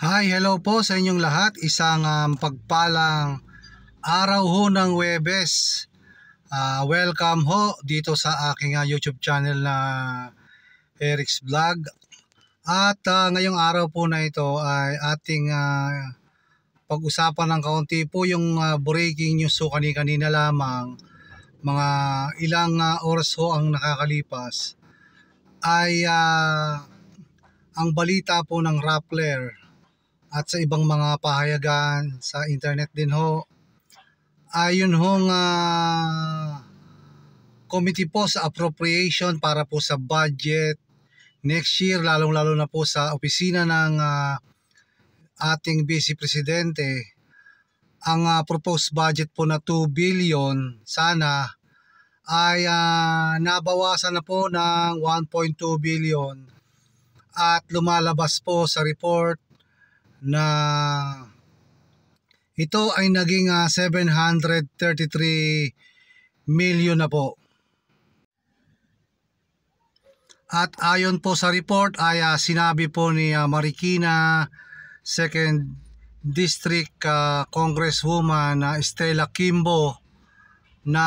Hi, hello po sa inyong lahat. Isang pagpalang araw ho ng Huwebes. Welcome ho dito sa aking YouTube channel na Eric's Vlog. At ngayong araw po na ito ay ating pag-usapan ng kaunti po yung breaking news ho kanina lamang. Mga ilang oras ho ang nakakalipas ay ang balita po ng Rappler at sa ibang mga pahayagan sa internet din ho, ayun hong committee po sa appropriation para po sa budget next year, lalong lalo na po sa opisina ng ating Vice Presidente. Ang proposed budget po na 2 billion sana ay nabawasan na po ng 1.2 billion at lumalabas po sa report na ito ay naging 733 million na po. At ayon po sa report ay sinabi po ni Marikina 2nd District Congresswoman Stella Kimbo na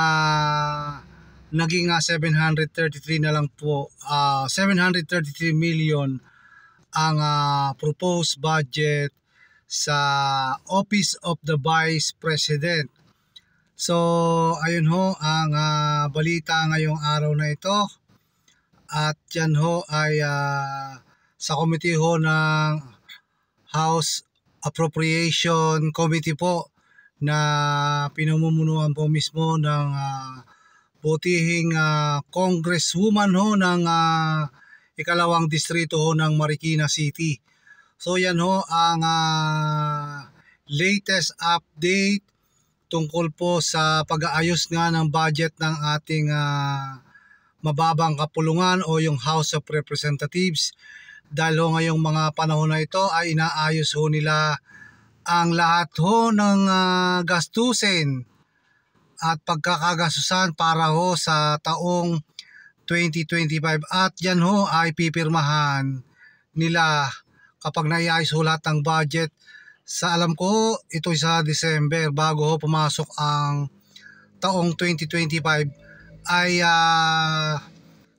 naging 733 na lang po, 733 million ang proposed budget sa Office of the Vice President. So ayun ho ang balita ngayong araw na ito, at yan ho ay sa committee ho ng House Appropriation Committee po na pinamumunuan po mismo ng butihing Congresswoman ho ng ikalawang distrito ho ng Marikina City. So yan ho ang latest update tungkol po sa pag-aayos nga ng budget ng ating mababang kapulungan o yung House of Representatives. Dahil ho ngayong mga panahon na ito ay inaayos ho nila ang lahat ho ng gastusin at pagkakagasusan para ho sa taong 2025, at yan ho ay pipirmahan nila kapag naiayos ho lahat ng budget. Sa alam ko ito sa December bago ho pumasok ang taong 2025 ay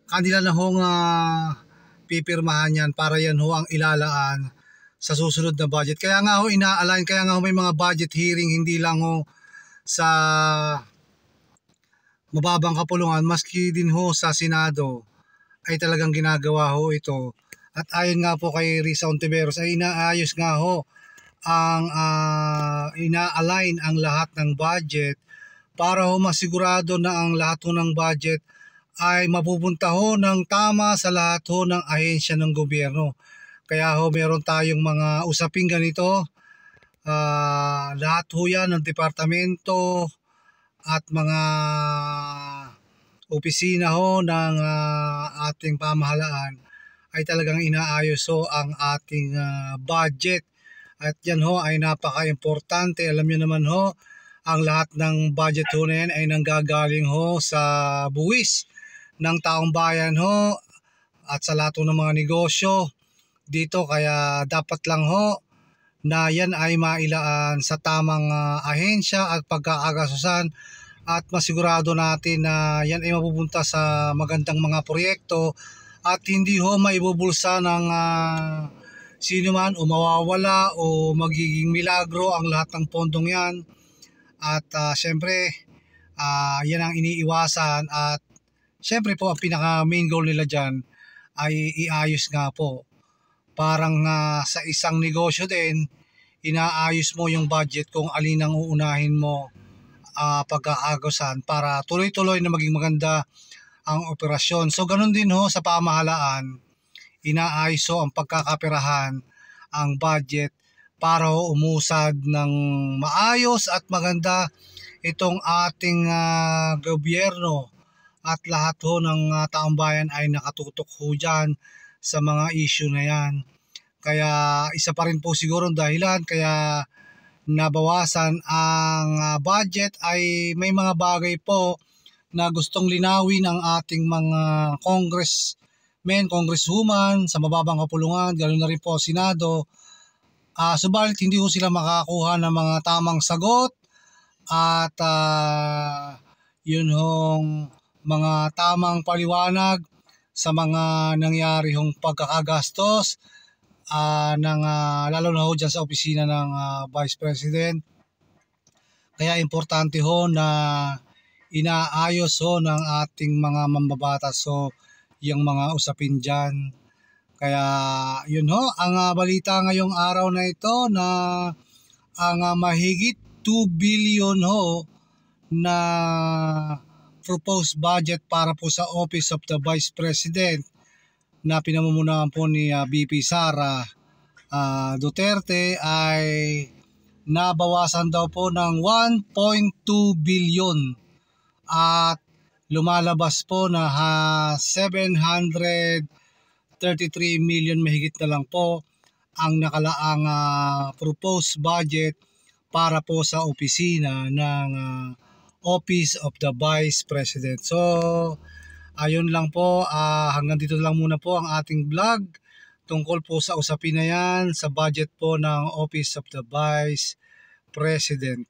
kanila na hong pipirmahan yan para yan ho ang ilalaan sa susunod na budget. Kaya nga ho ina-align, kaya nga ho may mga budget hearing hindi lang ho sa mababang kapulungan, maski din ho sa Senado ay talagang ginagawa ho ito. At ayon nga po kay Risa Ontiveros ay inaayos nga ho ang ina-align ang lahat ng budget para ho masigurado na ang lahat ho ng budget ay mapupunta ho ng tama sa lahat ho ng ahensya ng gobyerno. Kaya ho meron tayong mga usaping ganito, lahat ho yan ng departamento at mga opisina ho ng ating pamahalaan ay talagang inaayos ho ang ating budget. At yan ho ay napaka-importante. Alam niyo naman ho, ang lahat ng budget ho na yan ay nanggagaling ho sa buwis ng taong bayan ho at sa lahat ng mga negosyo dito. Kaya dapat lang ho na yan ay mailaan sa tamang ahensya at pagkakagasusan, at masigurado natin na yan ay mapupunta sa magandang mga proyekto at hindi ho maibubulsa ng sino man o mawawala o magiging milagro ang lahat ng pondong yan. At syempre yan ang iniiwasan, at syempre po ang pinaka main goal nila dyan ay iayos nga po. Parang sa isang negosyo din, inaayos mo yung budget kung alin ang uunahin mo pagkaagosan para tuloy-tuloy na maging maganda ang operasyon. So ganun din ho sa pamahalaan, inaayos ho ang pagkakaperahan ang budget para ho umusad ng maayos at maganda itong ating gobyerno, at lahat ho ng taong bayan ay nakatutok ho dyan sa mga issue na yan. Kaya isa pa rin po siguro ang dahilan kaya nabawasan ang budget ay may mga bagay po na gustong linawin ang ating mga congressmen, congresswoman sa mababang kapulungan, ganoon na rin po Senado, Subalit hindi ko sila makakuha ng mga tamang sagot at yun hong mga tamang paliwanag sa mga nangyari hong pagkakagastos lalo na ho dyan sa opisina ng Vice President. Kaya importante ho na inaayos ho ng ating mga mambabatas ho yung mga usapin dyan. Kaya yun ho, ang balita ngayong araw na ito na ang mahigit 2 billion ho na proposed budget para po sa Office of the Vice President na pinamumunuan po ni VP Sara Duterte ay nabawasan daw po ng 1.2 billion at lumalabas po na 733 million mahigit na lang po ang nakalaang proposed budget para po sa opisina ng Office of the Vice President. So ayun lang po, hanggang dito lang muna po ang ating vlog tungkol po sa usapin na yan sa budget po ng Office of the Vice President.